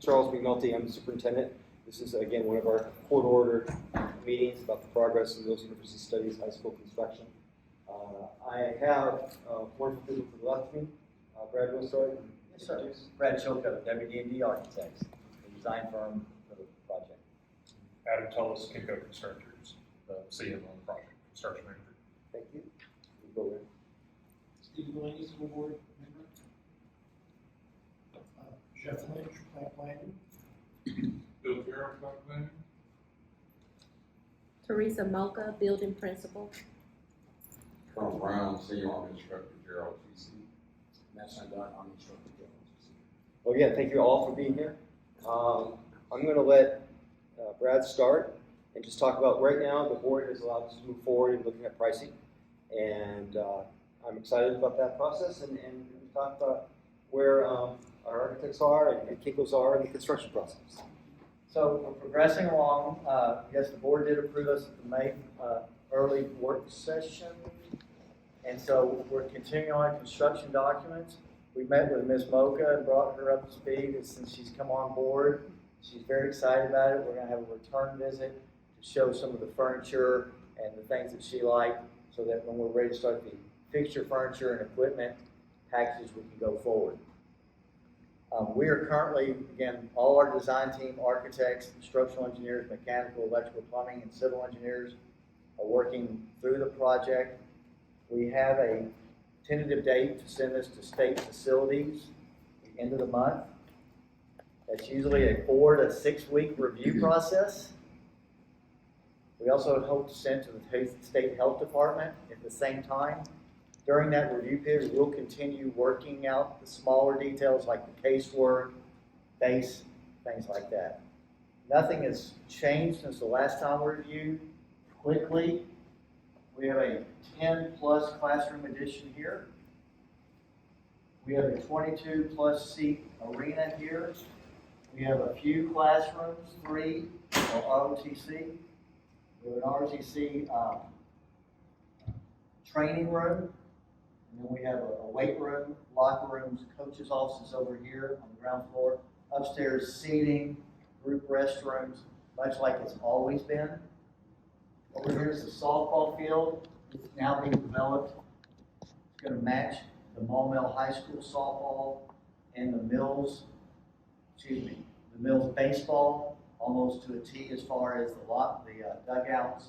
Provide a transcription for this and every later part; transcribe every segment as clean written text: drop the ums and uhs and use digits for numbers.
Charles McNulty. I'm the superintendent. This is, again, one of our court order meetings about the progress of Mills University Studies High School construction. I have wonderful people to the left of me. Brad, will start? Yes, sir. Brad Chilco, WD&D Architects, the design firm for the project. Adam Tullis, Kinko Constructors, the CM on the project, construction manager. Thank you. Go ahead. Steve Delaney, school board member. Jeff Lynch, plant planning. Bill Farrell, plant planning. Teresa Mocha, building principal. Colonel Brown, senior army instructor, Gerald TC. Matt Sandon, army instructor, general. Well, again, thank you all for being here. I'm going to let Brad start and just talk about right now the board has allowed us to move forward in looking at pricing. And I'm excited about that process and talk about where our architects are and Kinko's are in the construction process. So we're progressing along. Yes, the board did approve us at the May early work session. And so we're continuing on construction documents. We met with Ms. Mocha and brought her up to speed since she's come on board. She's very excited about it. We're going to have a return visit to show some of the furniture and the things that she liked so that when we're ready to start the fixture, furniture, and equipment packages, we can go forward. We are currently, again, all our design team, architects, structural engineers, mechanical, electrical, plumbing, and civil engineers are working through the project. We have a tentative date to send this to state facilities at the end of the month. That's usually a 4 to 6 week review process. We also hope to send to the state health department at the same time. During that review period, we'll continue working out the smaller details like the casework, base, things like that. Nothing has changed since the last time we reviewed. Quickly, we have a 10+ classroom addition here. We have a 22+ seat arena here. We have a few classrooms, 3 for ROTC. We have an ROTC training room. And then we have a weight room, locker rooms, coaches' offices over here on the ground floor. Upstairs seating, group restrooms, much like it's always been. Over here is the softball field. It's now being developed. It's going to match the Maumelle High School softball and the Mills baseball, almost to a T as far as the dugouts,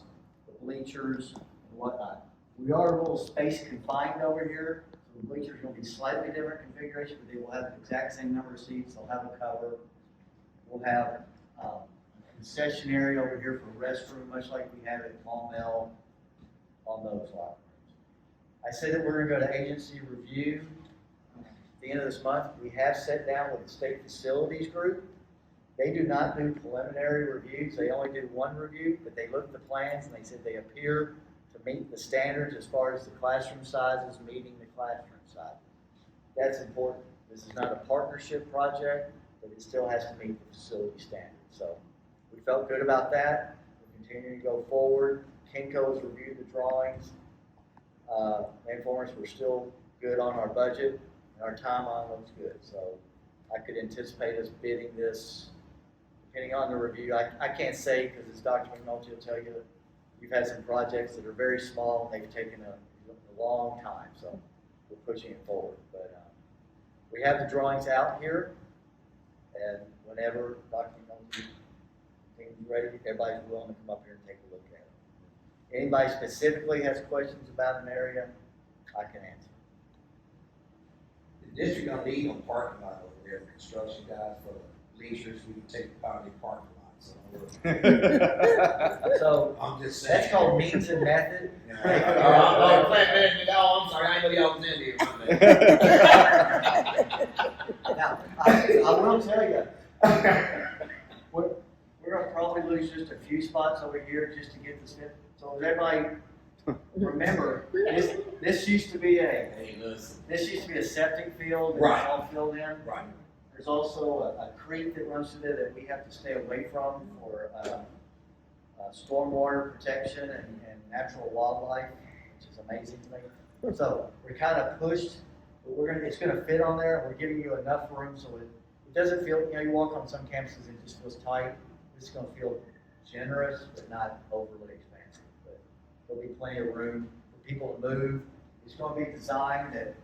the bleachers, and whatnot. We are a little space confined over here, so the bleachers are going to be slightly different configuration, but they will have the exact same number of seats. They'll have a cover. We'll have a concession area over here for a restroom, much like we have at Maumelle on those locker rooms. I said that we're going to go to agency review at the end of this month. We have sat down with the state facilities group. They do not do preliminary reviews. They only do one review, but they looked at the plans and they said they appear to meet the standards as far as the classroom sizes, meeting the classroom size. That's important. This is not a partnership project, but it still has to meet the facility standards. So we felt good about that. We're continuing to go forward. Kinko has reviewed the drawings. They informed us we're still good on our budget, and our timeline looks good. So I could anticipate us bidding this, depending on the review. I can't say because as Dr. McNulty will tell you, we've had some projects that are very small and they've taken a long time. So we're pushing it forward. But we have the drawings out here, and whenever Dr. McNulty is ready, everybody's willing to come up here and take a look at it. Anybody specifically has questions about an area, I can answer. The district gonna need a parking lot over there, construction guys for the bleachers, we can take the county parking lot. So I'm just saying. that's called means and method. Oh, plant management, oh, I'm sorry, I didn't know y'all was in here. Now, I will tell you, we're going to probably lose just a few spots over here just to get this in. So does everybody remember, this used to be a septic field that Right. was all filled in. Right. There's also a creek that runs through there that we have to stay away from for stormwater protection and natural wildlife, which is amazing to me. So we're kind of pushed, but it's going to fit on there. We're giving you enough room so It doesn't feel, you know, you walk on some campuses, it just feels tight. This is gonna feel generous, but not overly expansive. But there'll be plenty of room for people to move. It's gonna be designed that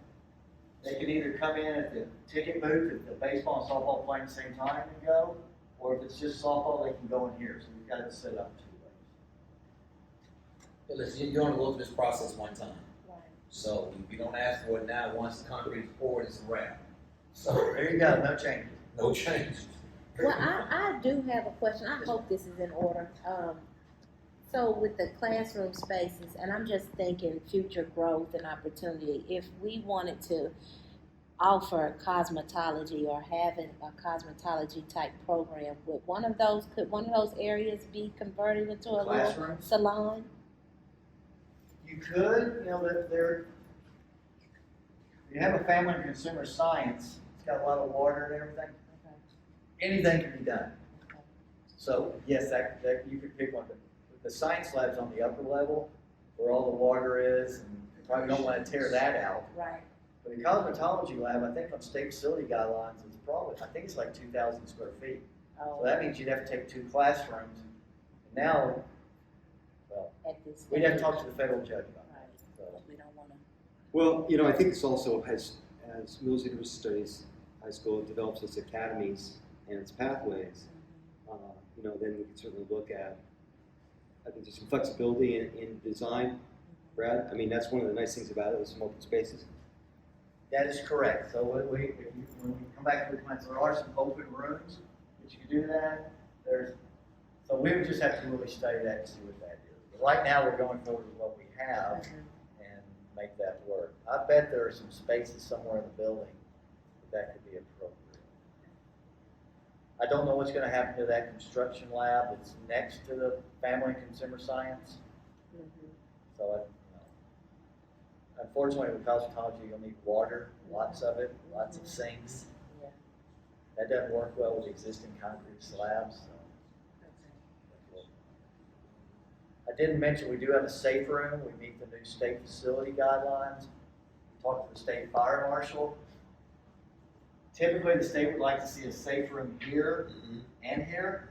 they can either come in at the ticket booth, if the baseball and softball play at the same time and go, or if it's just softball, they can go in here. So we've got it set up two ways. Hey, listen, you're only go through this process one time. Right. So if you don't ask for it now, once the concrete is poured, it's a wrap. So There you go, no changes. no change. Well, I do have a question. I hope this is in order. So with the classroom spaces, and I'm just thinking future growth and opportunity, if we wanted to offer cosmetology or having a cosmetology type program, could one of those areas be converted into a little Classrooms? salon? You could, you know, you have a family and consumer science, it's got a lot of water and everything. Anything can be done. So yes, that you could pick one. The science lab's on the upper level where all the water is, and you probably don't want to tear that out. Right. But the cosmetology lab, I think on state facility guidelines, is probably, I think it's like 2,000 square feet. So Oh, that means you'd have to take 2 classrooms. And now, well, at this we'd have to stage. talk to the federal judge about that. Right. So, We don't want to. Well, you know, I think this also has, as Mills University Studies High School develops its academies and its pathways, you know, then we can certainly look at, I think there's some flexibility in design, Brad. I mean, that's one of the nice things about it, with some open spaces. that is correct. So when we come back to the plans, there are some open rooms that you can do that. So we would just have to really study that and see what that is. But right now, we're going forward with what we have and make that work. I bet there are some spaces somewhere in the building that could be appropriate. I don't know what's gonna happen to that construction lab that's next to the family and consumer science. So, you know, unfortunately with cosmetology, you'll need water, lots of it, lots of sinks. Yeah. That doesn't work well with existing concrete slabs, so. I didn't mention, we do have a safe room. We meet the new state facility guidelines. We talked to the state fire marshal. Typically, the state would like to see a safe room here and here.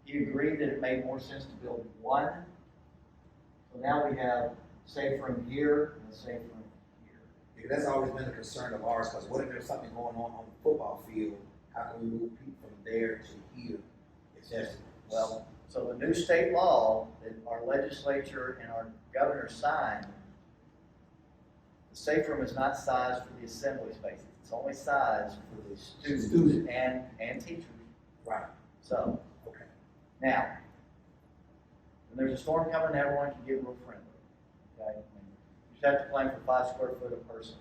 He agreed that it made more sense to build one. So now we have safe room here and a safe room here. Yeah, that's always been a concern of ours, because what if there's something going on the football field? How can we move people from there to here? It's just, Well, so the new state law that our legislature and our governor signed, the safe room is not sized for the assembly spaces. It's only sized for the students and teachers. right, So, okay. now, when there's a storm coming, everyone can get real friendly. Okay? You just have to plan for 5 square foot a person.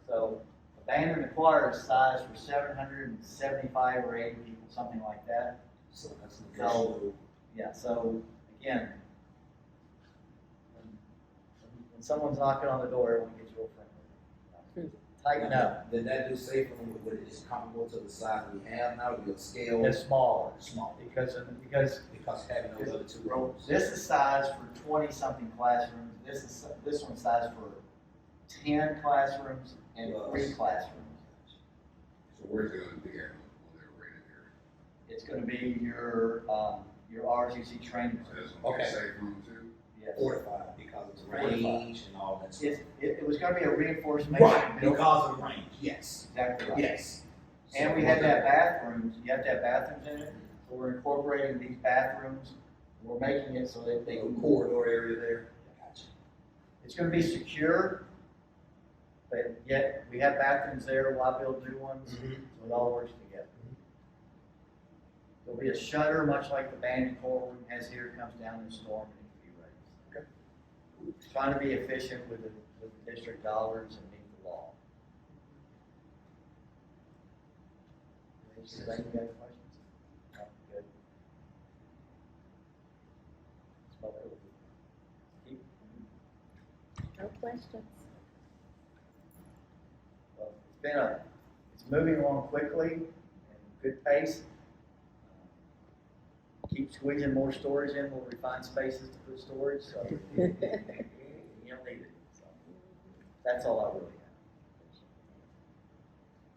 So, the band and the choir is sized for 775 or 80 people, something like that. So that's So, negotiable. yeah, so again, when someone's knocking on the door, everyone gets real friendly. Tighten up. Then that new safe room, would it is comparable to the size we have now, would be a scale? It's smaller Small, because having those other 2 rooms. this is sized for 20-something classrooms. This one's sized for 10 classrooms and 3 classrooms. So where's it gonna be at on their rated area? It's going to be your ROTC training. So that's gonna be a Okay. safe room too? Yes. Fortified because of the range and all that stuff. It was going to be a reinforcement. Right, because of the range, yes, Exactly right. yes. And we had to have bathrooms, you have to have bathrooms in it, so we're incorporating these bathrooms, we're making it so that they The can, corridor area there. Gotcha. it's gonna be secure, but yet we have bathrooms there, why build new ones, so it all works together. There'll be a shutter, much like the band and choir room has here, it comes down in a storm and it can be raised. Okay. Trying to be efficient with the district dollars and meet the law. Does anybody have questions? No, good. Smell it. Keep- No questions. Well, it's moving along quickly and good pace. Keep squeezing more storage in where we find spaces to put storage, so you don't need it. So that's all I really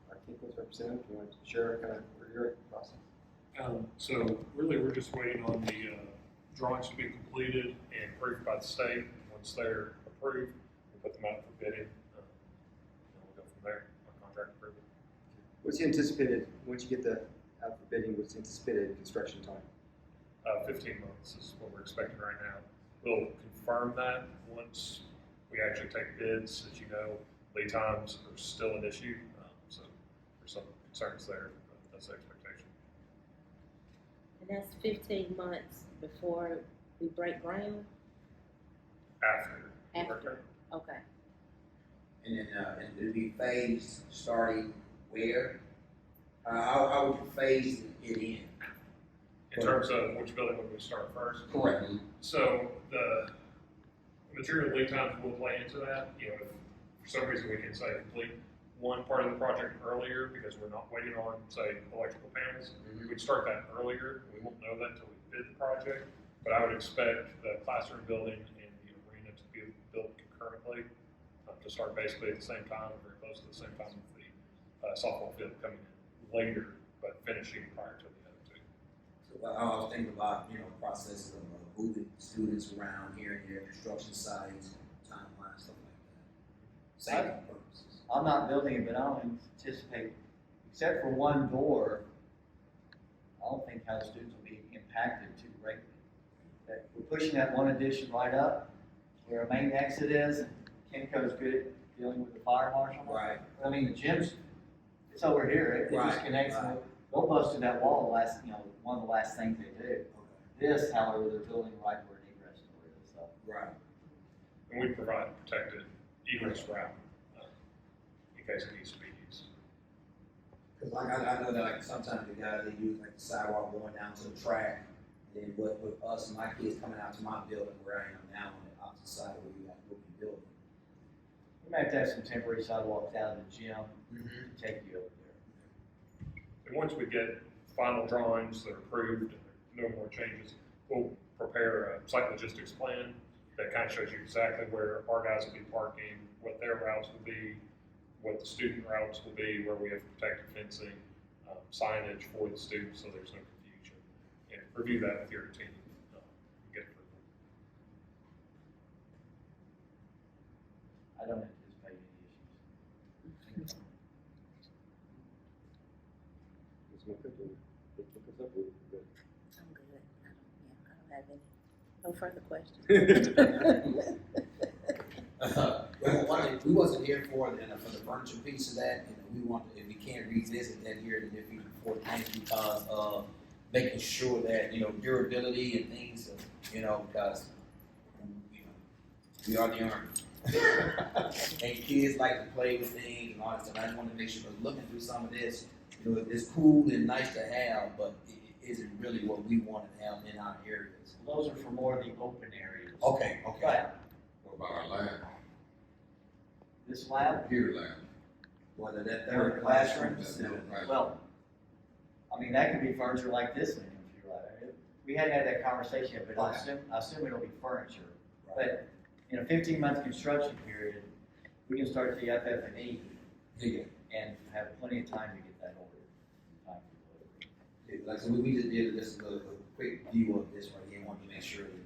have. Kinko's representative, you want to share kind of your process? So really, we're just waiting on the drawings to be completed and approved by the state. Once they're approved, we'll put them out for bidding. And we'll go from there on contract approval. What's the anticipated, once you get the out for bidding, what's the anticipated construction time? 15 months is what we're expecting right now. We'll confirm that once we actually take bids. As you know, lead times are still an issue, so there's some concerns there. But that's the expectation. And that's 15 months before we break ground? After. Okay. And then, and it'll be phased starting where? How would you phase it in? In terms of which building would we start first? Correct. So the material lead times will play into that. You know, if for some reason we can say complete one part of the project earlier because we're not waiting on, say, electrical panels, we'd start that earlier. We won't know that until we bid the project. But I would expect the classroom building and the arena to be built concurrently, to start basically at the same time, or very close to the same time with the softball field coming in later, but finishing prior to the other two. So I was thinking about, processes of moving students around here and there, construction sites, timeline, stuff like that. Safety purposes. I'm not building it, but I don't anticipate, except for one door, I don't think how the students will be impacted too greatly. That we're pushing that one addition right up where our main exit is, and Kenco's good at dealing with the fire marshal. Right. I mean, the gym's, it's over here, it just Right, connects, right. they'll bust through that wall, one of the last things they do. Okay. This, however, they're building right where an egress door is, so. Right. And we provide a protected egress route in case it needs to be used. Cause like, I know that like sometimes the guys, they use like the sidewalk going down to the track, and then with us and my kids coming out to my building where I am now on the opposite side where you will be building. We might have to have some temporary sidewalks out of the gym Mm-hmm. to take you over there. And once we get final drawings that are approved and there are no more changes, we'll prepare a site logistics plan that kind of shows you exactly where our guys will be parking, what their routes will be, what the student routes will be, where we have protected fencing, signage for the students so there's no confusion. And review that with your team. Get approval. I don't anticipate any issues. Ms. Mika, do you pick us up? We're good. I'm good. I don't have any. No further questions. Well, we wasn't here for the furniture piece of that, and we want, if we can't revisit that here in the near future before the because of making sure that, durability and things, because, we are the army. And kids like to play with things and all that stuff. I just want to make sure, looking through some of this, it's cool and nice to have, but it isn't really what we want to have in our areas. Those are for more of the open areas. Okay. But What about our lab? this lab, Computer lab. Whether that They're third classrooms. classroom. well, I mean, that could be furniture like this in a computer lab. We hadn't had that conversation yet, but I assume it'll be furniture. But in a 15-month construction period, we can start the FF&E Yeah. and have plenty of time to get that ordered. Time for delivery. Yeah, like, so we just did this a quick view of this right here, and wanted to make sure that.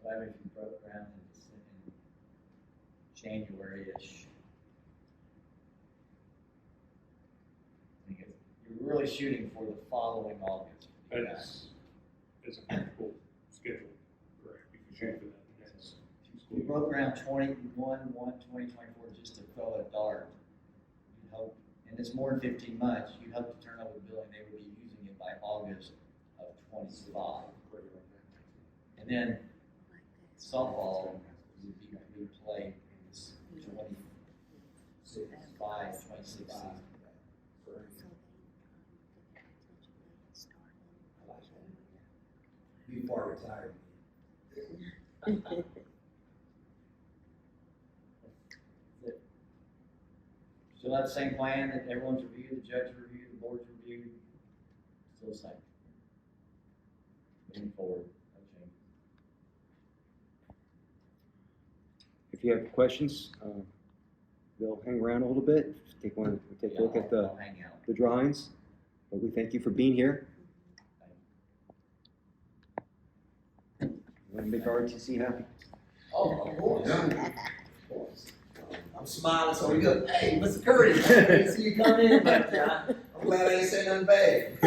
So I actually broke ground in January-ish. I think you're really shooting for the following August. It's a cool schedule, correct? You can shoot for that. That's We broke ground 21/1/2024, just to throw a dart. You'd hope, and it's more than 15 months, you'd hope to turn over the building, they would be using it by August of 25. And then softball would play in this 26 season. Before retirement. Still have the same plan that everyone's reviewed, the judge reviewed, the board's reviewed, still the same. Moving forward, no change. If you have questions, they'll hang around a little bit, take a look at I'll hang out. the drawings. But we thank you for being here. Want to make RTC happy? Oh, of course. Of course. I'm smiling so good. Hey, Mr. Curtis, I didn't see you come in, but I'm glad I ain't saying nothing bad.